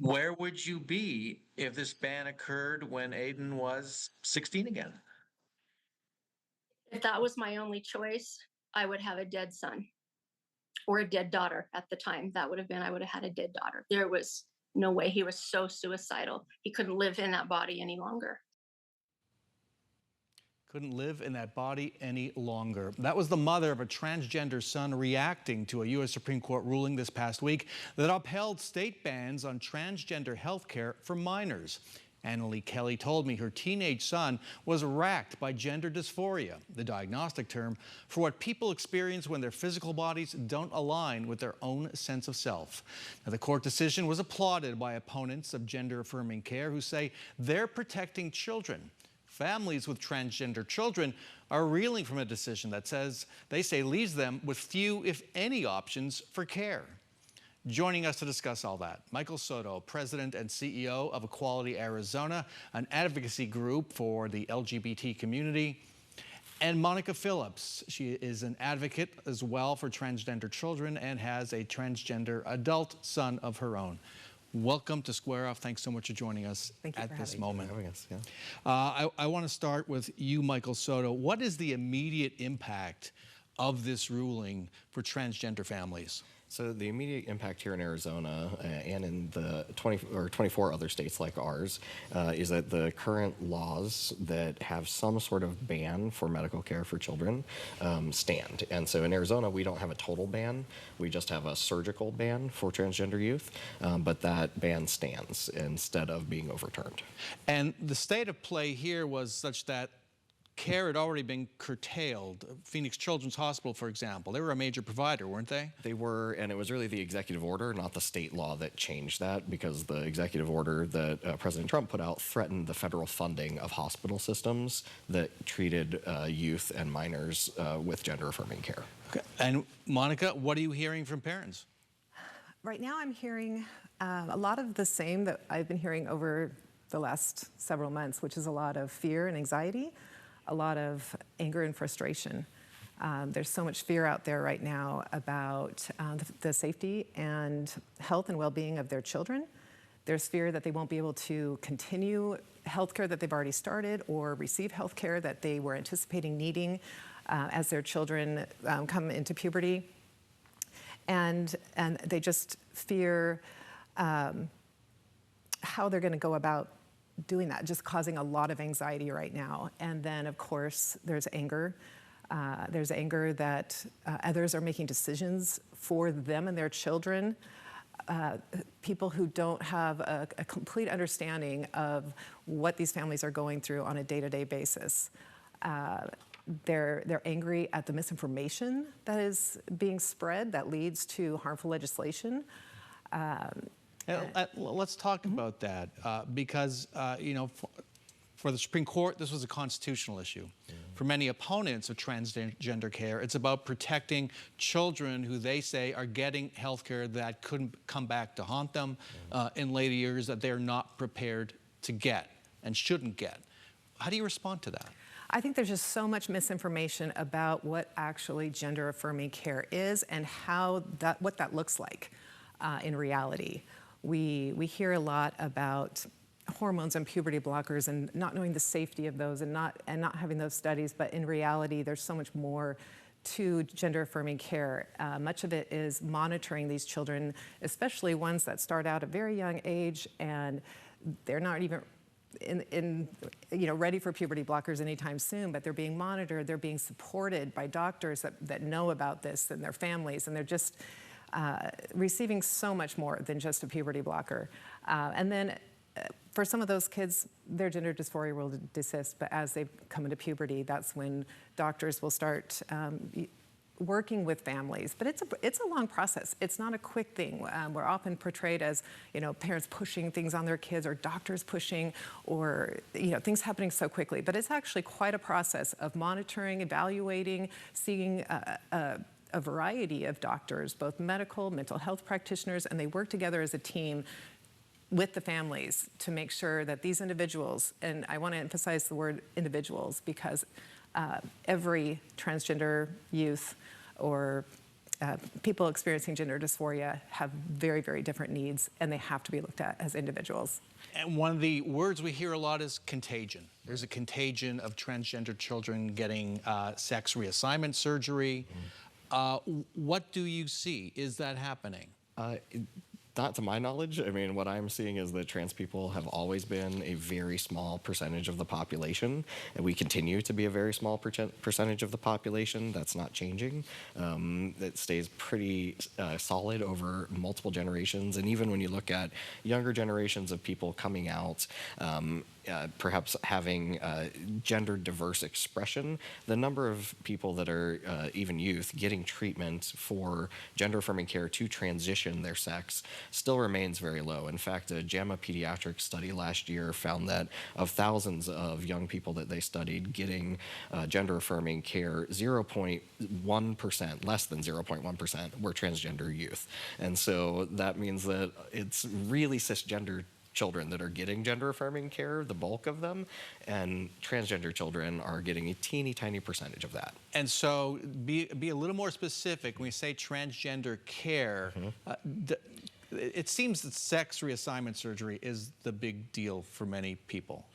Where would you be if this ban occurred when Aiden was 16 again? If that was my only choice, I would have a dead son or a dead daughter at the time. That would have been, I would have had a dead daughter. There was no way. He was so suicidal. He couldn't live in that body any longer. Couldn't live in that body any longer. That was the mother of a transgender son reacting to a U.S. Supreme Court ruling this past week that upheld state bans on transgender health care for minors. Annalie Kelly told me her teenage son was racked by gender dysphoria, the diagnostic term for what people experience when their physical bodies don't align with their own sense of self. Now, the court decision was applauded by opponents of gender-affirming care who say they're protecting children. Families with transgender children are reeling from a decision that they say leaves them with few, if any, options for care. Joining us to discuss all that, Michael Soto, President and CEO of Equality Arizona, an advocacy group for the LGBT community, and Monica Phillips. She is an advocate as well for transgender children and has a transgender adult son of her own. Welcome to Square Off. Thanks so much for joining us at this moment. I want to start with you, Michael Soto. What is the immediate impact of this ruling for transgender families? So the immediate impact here in Arizona and in the 24 other states like ours is that the current laws that have some sort of ban for medical care for children stand. And so in Arizona, we don't have a total ban. We just have a surgical ban for transgender youth, but that ban stands instead of being overturned. And the state of play here was such that care had already been curtailed. Phoenix Children's Hospital, for example, they were a major provider, weren't they? They were, and it was really the executive order, not the state law, that changed that, because the executive order that President Trump put out threatened the federal funding of hospital systems that treated youth and minors with gender-affirming care. Okay. And Monica, what are you hearing from parents? Right now I'm hearing a lot of the same that I've been hearing over the last several months, which is a lot of fear and anxiety, a lot of anger and frustration. There's so much fear out there right now about the safety and health and well-being of their children. There's fear that they won't be able to continue healthcare that they've already started or receive healthcare that they were anticipating needing as their children come into puberty. And they just fear how they're going to go about doing that, just causing a lot of anxiety right now. And then, of course, there's anger. There's anger that others are making decisions for them and their children. People who don't have a complete understanding of what these families are going through on a day-to-day basis. They're angry at the misinformation that is being spread that leads to harmful legislation. Let's talk about that because, you know, for the Supreme Court, this was a constitutional issue. For many opponents of transgender care, it's about protecting children who they say are getting health care that couldn't come back to haunt them in later years, that they're not prepared to get and shouldn't get. How do you respond to that? I think there's just so much misinformation about what actually gender-affirming care is and what that looks like in reality. We hear a lot about hormones and puberty blockers and not knowing the safety of those and not having those studies, but in reality, there's so much more to gender-affirming care. Much of it is monitoring these children, especially ones that start out at a very young age and they're not even ready for puberty blockers anytime soon, but they're being monitored, they're being supported by doctors that know about this and their families, and they're just receiving so much more than just a puberty blocker. And then for some of those kids, their gender dysphoria will desist, but as they come into puberty, that's when doctors will start working with families. But it's a long process. It's not a quick thing. We're often portrayed as, parents pushing things on their kids or doctors pushing or, things happening so quickly. But it's actually quite a process of monitoring, evaluating, seeing a variety of doctors, both medical, mental health practitioners, and they work together as a team with the families to make sure that these individuals, and I want to emphasize the word individuals because every transgender youth or people experiencing gender dysphoria have very, very different needs, and they have to be looked at as individuals. And one of the words we hear a lot is contagion. There's a contagion of transgender children getting sex reassignment surgery. What do you see? Is that happening? Not to my knowledge. I mean, what I'm seeing is that trans people have always been a very small percentage of the population, and we continue to be a very small percentage of the population. That's not changing. It stays pretty solid over multiple generations, and even when you look at younger generations of people coming out, perhaps having gender diverse expression, the number of people that are even youth getting treatment for gender affirming care to transition their sex still remains very low. In fact, a JAMA pediatric study last year found that of thousands of young people that they studied getting gender affirming care, 0.1%, less than 0.1% were transgender youth. And so that means that it's really cisgender children that are getting gender affirming care, the bulk of them, and transgender children are getting a teeny tiny percentage of that. And so be a little more specific. When we say transgender care, it seems that sex reassignment surgery is the big deal for many people.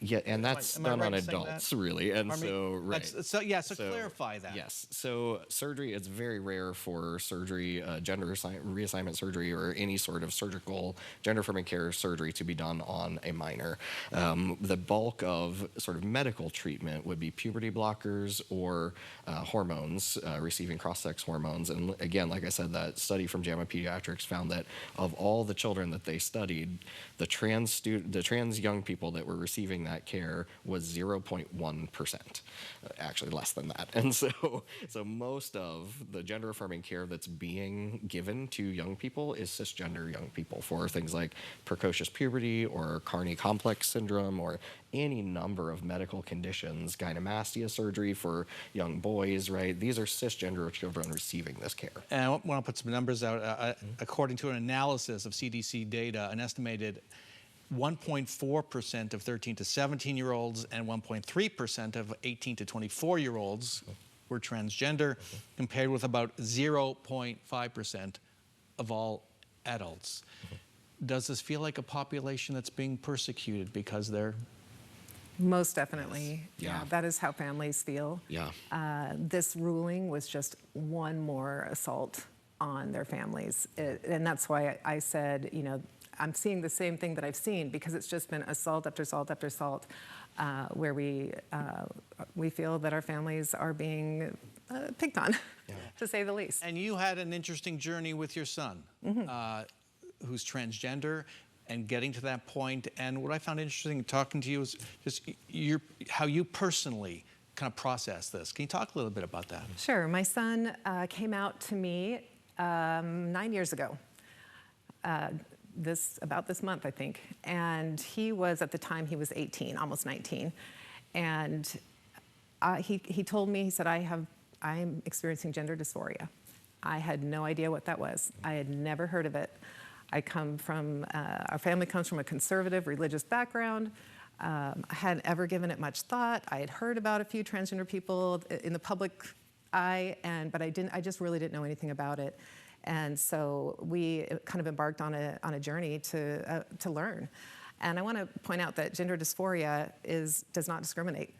Yeah, and that's am I done right on in saying adults, that? really. And I mean, so, right. So clarify that. Yes. So surgery, it's very rare for surgery, gender reassignment surgery, or any sort of surgical gender affirming care surgery to be done on a minor. The bulk of sort of medical treatment would be puberty blockers or hormones, receiving cross-sex hormones. And again, like I said, that study from JAMA Pediatrics found that of all the children that they studied, the trans young people that were receiving that care was 0.1%, actually less than that. And so most of the gender affirming care that's being given to young people is cisgender young people for things like precocious puberty or Carney complex syndrome or any number of medical conditions, gynecomastia surgery for young boys, right? These are cisgender children receiving this care. And I want to put some numbers out. According to an analysis of CDC data, an estimated 1.4% of 13 to 17-year-olds and 1.3% of 18 to 24-year-olds were transgender, compared with about 0.5% of all adults. Does this feel like a population that's being persecuted because they're... Most definitely. Yeah. That is how families feel. Yeah. This ruling was just one more assault on their families. And that's why I said, you know, I'm seeing the same thing that I've seen, because it's just been assault after assault after assault, where we feel that our families are being picked on, to say the least. And you had an interesting journey with your son, who's transgender, and getting to that point. And what I found interesting talking to you is just how you personally kind of process this. Can you talk a little bit about that? Sure. My son came out to me 9 years ago. About this month, I think. And he was, at the time, he was 18, almost 19. And he told me, he said, I'm experiencing gender dysphoria. I had no idea what that was. I had never heard of it. Our family comes from a conservative religious background. I hadn't ever given it much thought. I had heard about a few transgender people in the public eye, but I just really didn't know anything about it. And so we kind of embarked on a journey to learn. And I want to point out that gender dysphoria does not discriminate.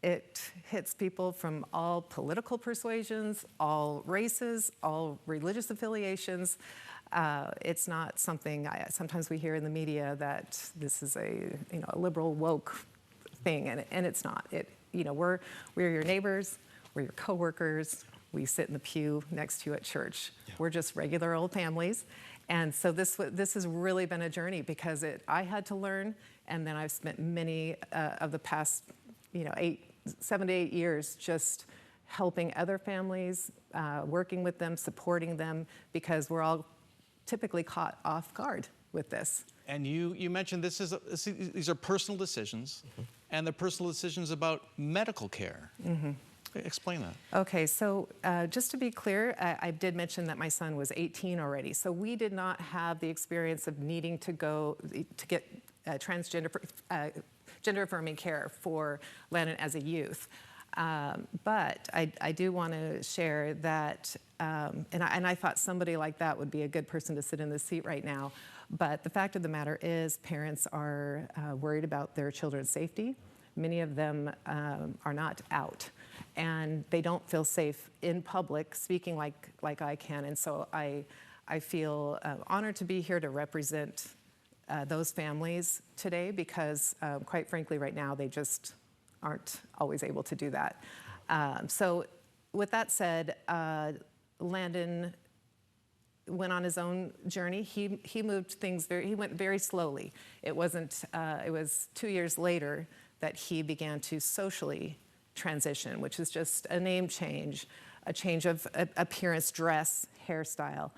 It hits people from all political persuasions, all races, all religious affiliations. It's not something, sometimes we hear in the media that this is a liberal woke thing, and it's not. We're your neighbors, we're your coworkers. We sit in the pew next to you at church. Yeah. We're just regular old families. And so this has really been a journey, because I had to learn, and then I've spent many of the past 7 to 8 years just helping other families, working with them, supporting them, because we're all typically caught off guard with this. And you mentioned these are personal decisions, and they're personal decisions about medical care. Explain that. Okay, so just to be clear, I did mention that my son was 18 already. So we did not have the experience of needing to get transgender, gender affirming care for Lennon as a youth. But I do want to share that, and I thought somebody like that would be a good person to sit in this seat right now. But the fact of the matter is, parents are worried about their children's safety. Many of them are not out, and they don't feel safe in public speaking like I can. And so I feel honored to be here to represent those families today, because quite frankly, right now, they just aren't always able to do that. So with that said, Landon went on his own journey. He moved things he went very slowly. It wasn't, it was 2 years later that he began to socially transition, which is just a name change, a change of appearance, dress, hairstyle.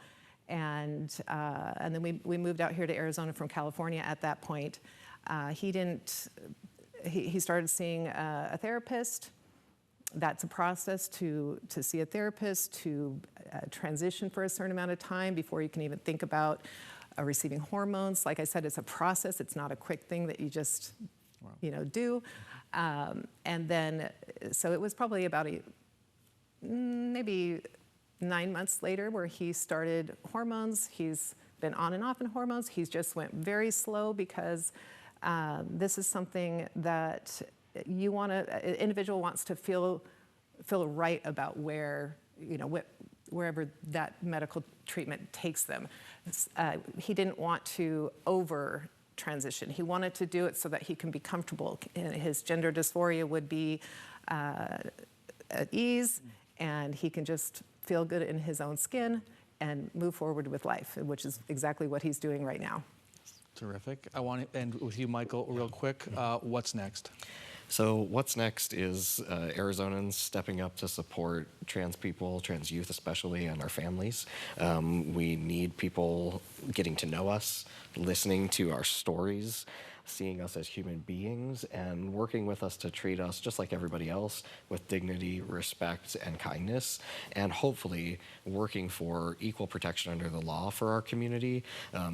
And then we moved out here to Arizona from California at that point. He started seeing a therapist. That's a process to see a therapist, to transition for a certain amount of time before you can even think about receiving hormones. Like I said, it's a process. It's not a quick thing that you just do. And then, so it was probably about maybe 9 months later where he started hormones. He's been on and off in hormones. He's just went very slow, because this is something that an individual wants to feel right about wherever that medical treatment takes them. He didn't want to over transition. He wanted to do it so that he can be comfortable. His gender dysphoria would be at ease, and he can just feel good in his own skin and move forward with life, which is exactly what he's doing right now. Terrific. I want to end with you, Michael, real quick. What's next? So what's next is Arizonans stepping up to support trans people, trans youth especially, and our families. We need people getting to know us, listening to our stories, seeing us as human beings, and working with us to treat us just like everybody else with dignity, respect, and kindness, and hopefully working for equal protection under the law for our community.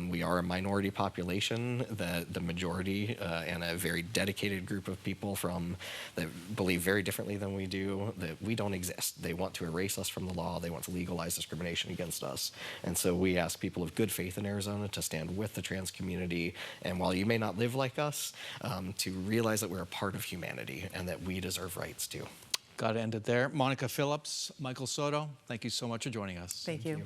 We are a minority population, that the majority and a very dedicated group of people that believe very differently than we do, that we don't exist. They want to erase us from the law. They want to legalize discrimination against us. And so we ask people of good faith in Arizona to stand with the trans community, and while you may not live like us, to realize that we're a part of humanity and that we deserve rights too. Got to end it there. Monica Phillips, Michael Soto, thank you so much for joining us. Thank you.